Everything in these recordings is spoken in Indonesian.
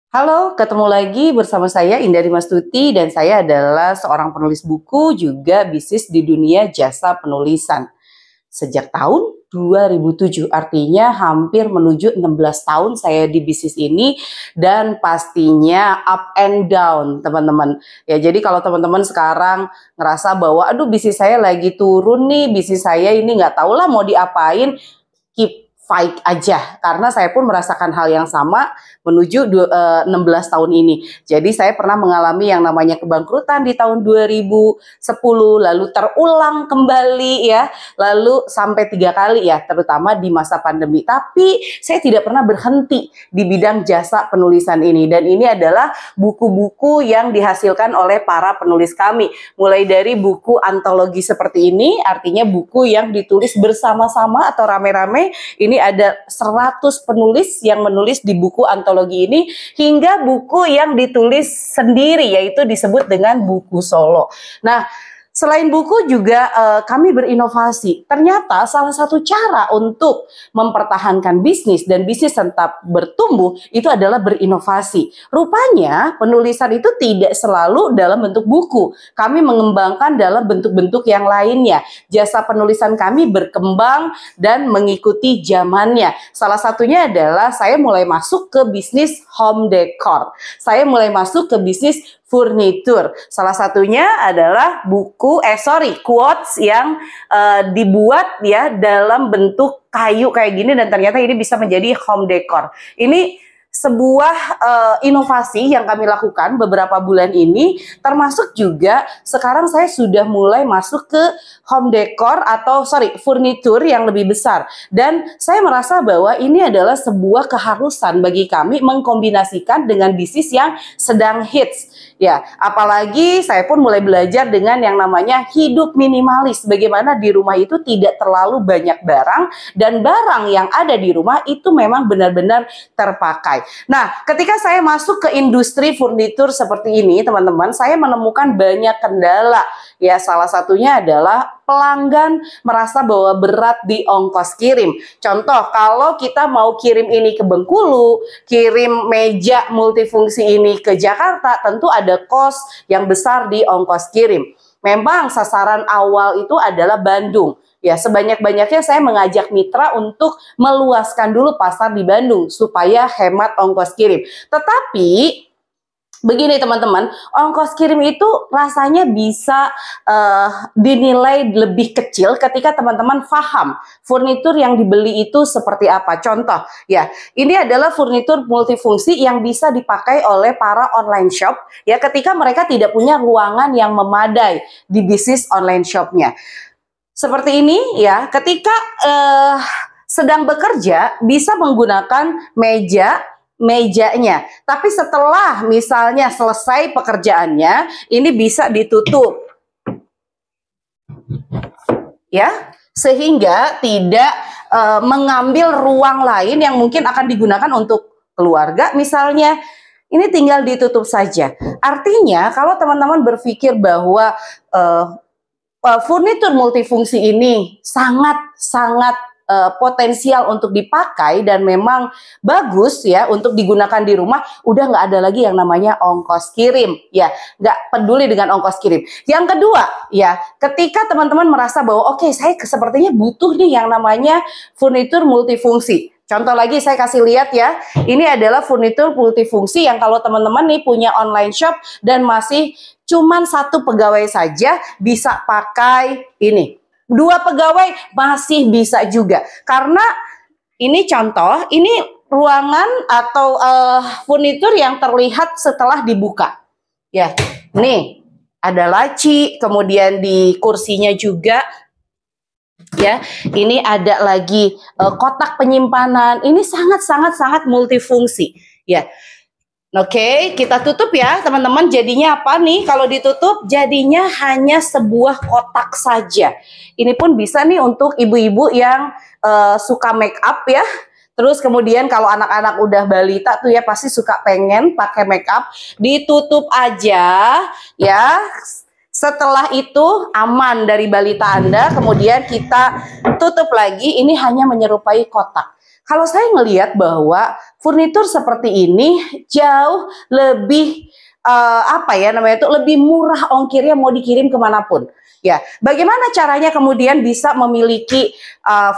Halo, ketemu lagi bersama saya Indari Mastuti dan saya adalah seorang penulis buku juga bisnis di dunia jasa penulisan. Sejak tahun 2007, artinya hampir menuju 16 tahun saya di bisnis ini dan pastinya up and down, teman-teman. Ya, jadi kalau teman-teman sekarang ngerasa bahwa aduh bisnis saya lagi turun nih, bisnis saya ini nggak tahu lah mau diapain, keep fight aja karena saya pun merasakan hal yang sama menuju 16 tahun ini. Jadi saya pernah mengalami yang namanya kebangkrutan di tahun 2010, lalu terulang kembali ya, lalu sampai 3 kali ya, terutama di masa pandemi. Tapi saya tidak pernah berhenti di bidang jasa penulisan ini, dan ini adalah buku-buku yang dihasilkan oleh para penulis kami. Mulai dari buku antologi seperti ini, artinya buku yang ditulis bersama-sama atau rame-rame. Ini ada 100 penulis yang menulis di buku antologi ini, hingga buku yang ditulis sendiri, yaitu disebut dengan buku solo. Nah, selain buku juga kami berinovasi. Ternyata salah satu cara untuk mempertahankan bisnis dan bisnis tetap bertumbuh itu adalah berinovasi. Rupanya penulisan itu tidak selalu dalam bentuk buku. Kami mengembangkan dalam bentuk-bentuk yang lainnya. Jasa penulisan kami berkembang dan mengikuti zamannya. Salah satunya adalah saya mulai masuk ke bisnis home decor. Saya mulai masuk ke bisnis furnitur. Salah satunya adalah quotes yang dibuat ya dalam bentuk kayu kayak gini, dan ternyata ini bisa menjadi home decor. Ini sebuah inovasi yang kami lakukan beberapa bulan ini, termasuk juga sekarang saya sudah mulai masuk ke home decor atau furnitur yang lebih besar, dan saya merasa bahwa ini adalah sebuah keharusan bagi kami mengkombinasikan dengan bisnis yang sedang hits. Ya, apalagi saya pun mulai belajar dengan yang namanya hidup minimalis. Bagaimana di rumah itu tidak terlalu banyak barang, dan barang yang ada di rumah itu memang benar-benar terpakai. Nah, ketika saya masuk ke industri furnitur seperti ini, teman-teman, saya menemukan banyak kendala. Ya, salah satunya adalah pelanggan merasa bahwa berat di ongkos kirim. Contoh, kalau kita mau kirim ini ke Bengkulu, kirim meja multifungsi ini ke Jakarta, tentu ada kos yang besar di ongkos kirim. Memang sasaran awal itu adalah Bandung. Ya, sebanyak-banyaknya saya mengajak mitra untuk meluaskan dulu pasar di Bandung supaya hemat ongkos kirim. Tetapi begini teman-teman, ongkos kirim itu rasanya bisa dinilai lebih kecil ketika teman-teman paham furnitur yang dibeli itu seperti apa. Contoh, ya, ini adalah furnitur multifungsi yang bisa dipakai oleh para online shop ya ketika mereka tidak punya ruangan yang memadai di bisnis online shopnya. Seperti ini ya, ketika sedang bekerja bisa menggunakan mejanya. Tapi setelah misalnya selesai pekerjaannya, ini bisa ditutup. Ya, sehingga tidak mengambil ruang lain yang mungkin akan digunakan untuk keluarga misalnya. Ini tinggal ditutup saja. Artinya kalau teman-teman berpikir bahwa furnitur multifungsi ini sangat-sangat potensial untuk dipakai dan memang bagus ya untuk digunakan di rumah, udah nggak ada lagi yang namanya ongkos kirim ya, nggak peduli dengan ongkos kirim. Yang kedua ya, ketika teman-teman merasa bahwa oke, saya sepertinya butuh nih yang namanya furnitur multifungsi. Contoh lagi saya kasih lihat ya, ini adalah furnitur multifungsi yang kalau teman-teman nih punya online shop dan masih cuman 1 pegawai saja bisa pakai ini. 2 pegawai masih bisa juga. Karena ini contoh, ini ruangan atau furnitur yang terlihat setelah dibuka. Ya, nih ada laci, kemudian di kursinya juga. Ya, ini ada lagi kotak penyimpanan. Ini sangat multifungsi. Ya. Oke, kita tutup ya teman-teman. Jadinya apa nih kalau ditutup? Jadinya hanya sebuah kotak saja. Ini pun bisa nih untuk ibu-ibu yang suka make up ya. Terus kemudian kalau anak-anak udah balita tuh ya pasti suka pengen pakai make up. Ditutup aja ya. Setelah itu aman dari balita Anda. Kemudian kita tutup lagi. Ini hanya menyerupai kotak. Kalau saya ngelihat bahwa furnitur seperti ini jauh lebih apa ya namanya itu, lebih murah ongkirnya mau dikirim kemanapun. Ya, bagaimana caranya kemudian bisa memiliki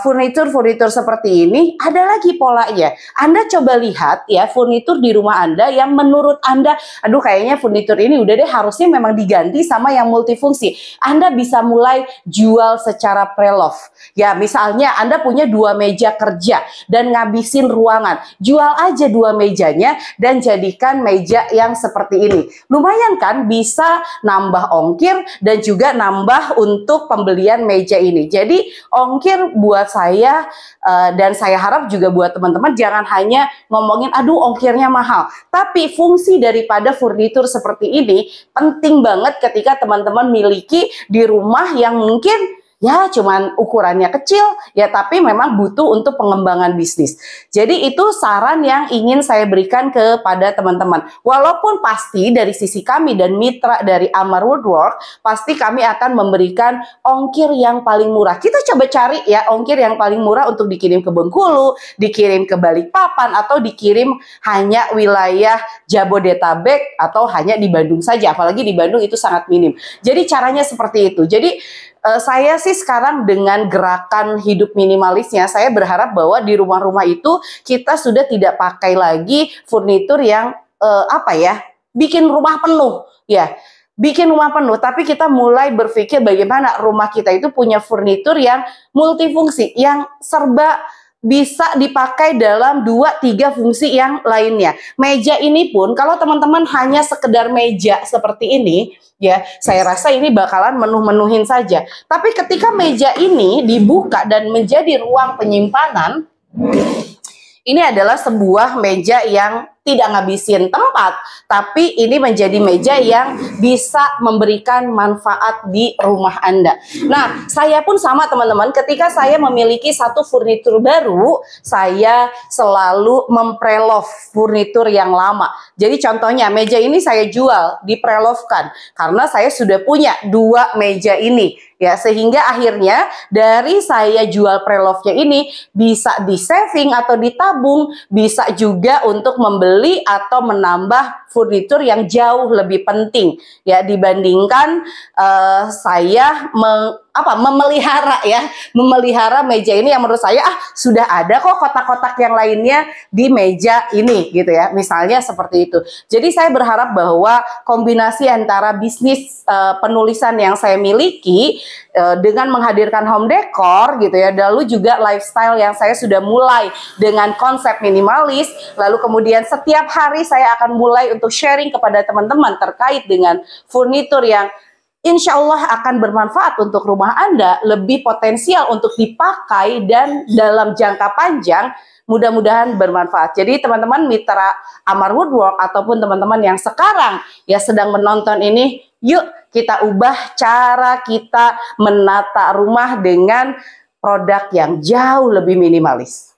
furnitur-furnitur seperti ini? Ada lagi polanya. Anda coba lihat ya furnitur di rumah Anda yang menurut Anda, aduh kayaknya furnitur ini udah deh harusnya memang diganti sama yang multifungsi. Anda bisa mulai jual secara pre-love. Ya, misalnya Anda punya 2 meja kerja dan ngabisin ruangan. Jual aja 2 mejanya dan jadikan meja yang seperti ini. Lumayan kan, bisa nambah ongkir dan juga nambah untuk pembelian meja ini. Jadi ongkir buat saya dan saya harap juga buat teman-teman jangan hanya ngomongin aduh ongkirnya mahal, tapi fungsi daripada furnitur seperti ini penting banget ketika teman-teman miliki di rumah yang mungkin ya cuman ukurannya kecil ya, tapi memang butuh untuk pengembangan bisnis. Jadi itu saran yang ingin saya berikan kepada teman-teman. Walaupun pasti dari sisi kami dan mitra dari Amar Woodwork, pasti kami akan memberikan ongkir yang paling murah. Kita coba cari ya ongkir yang paling murah untuk dikirim ke Bengkulu, dikirim ke Balikpapan, atau dikirim hanya wilayah Jabodetabek atau hanya di Bandung saja. Apalagi di Bandung itu sangat minim. Jadi caranya seperti itu. Jadi saya sih sekarang dengan gerakan hidup minimalisnya, saya berharap bahwa di rumah-rumah itu kita sudah tidak pakai lagi furnitur yang apa ya, bikin rumah penuh ya. Bikin rumah penuh, tapi kita mulai berpikir bagaimana rumah kita itu punya furnitur yang multifungsi, yang serba bisa dipakai dalam 2-3 fungsi yang lainnya. Meja ini pun kalau teman-teman hanya sekedar meja seperti ini, ya saya rasa ini bakalan menuhin saja. Tapi ketika meja ini dibuka dan menjadi ruang penyimpanan, ini adalah sebuah meja yang tidak ngabisin tempat, tapi ini menjadi meja yang bisa memberikan manfaat di rumah Anda. Nah, saya pun sama teman-teman, ketika saya memiliki satu furnitur baru, saya selalu memprelove furnitur yang lama. Jadi contohnya meja ini saya jual, diprelovekan, karena saya sudah punya 2 meja ini. Ya, sehingga akhirnya dari saya jual prelove-nya ini bisa di saving atau ditabung, bisa juga untuk membeli atau menambah furnitur yang jauh lebih penting ya dibandingkan saya memelihara meja ini yang menurut saya sudah ada kok kotak-kotak yang lainnya di meja ini gitu ya, misalnya seperti itu. Jadi saya berharap bahwa kombinasi antara bisnis penulisan yang saya miliki dengan menghadirkan home decor gitu ya, lalu juga lifestyle yang saya sudah mulai dengan konsep minimalis, lalu kemudian setiap hari saya akan mulai untuk sharing kepada teman-teman terkait dengan furnitur yang insya Allah akan bermanfaat untuk rumah Anda, lebih potensial untuk dipakai dan dalam jangka panjang, mudah-mudahan bermanfaat. Jadi teman-teman mitra Amar Woodwork ataupun teman-teman yang sekarang ya sedang menonton ini, yuk kita ubah cara kita menata rumah dengan produk yang jauh lebih minimalis.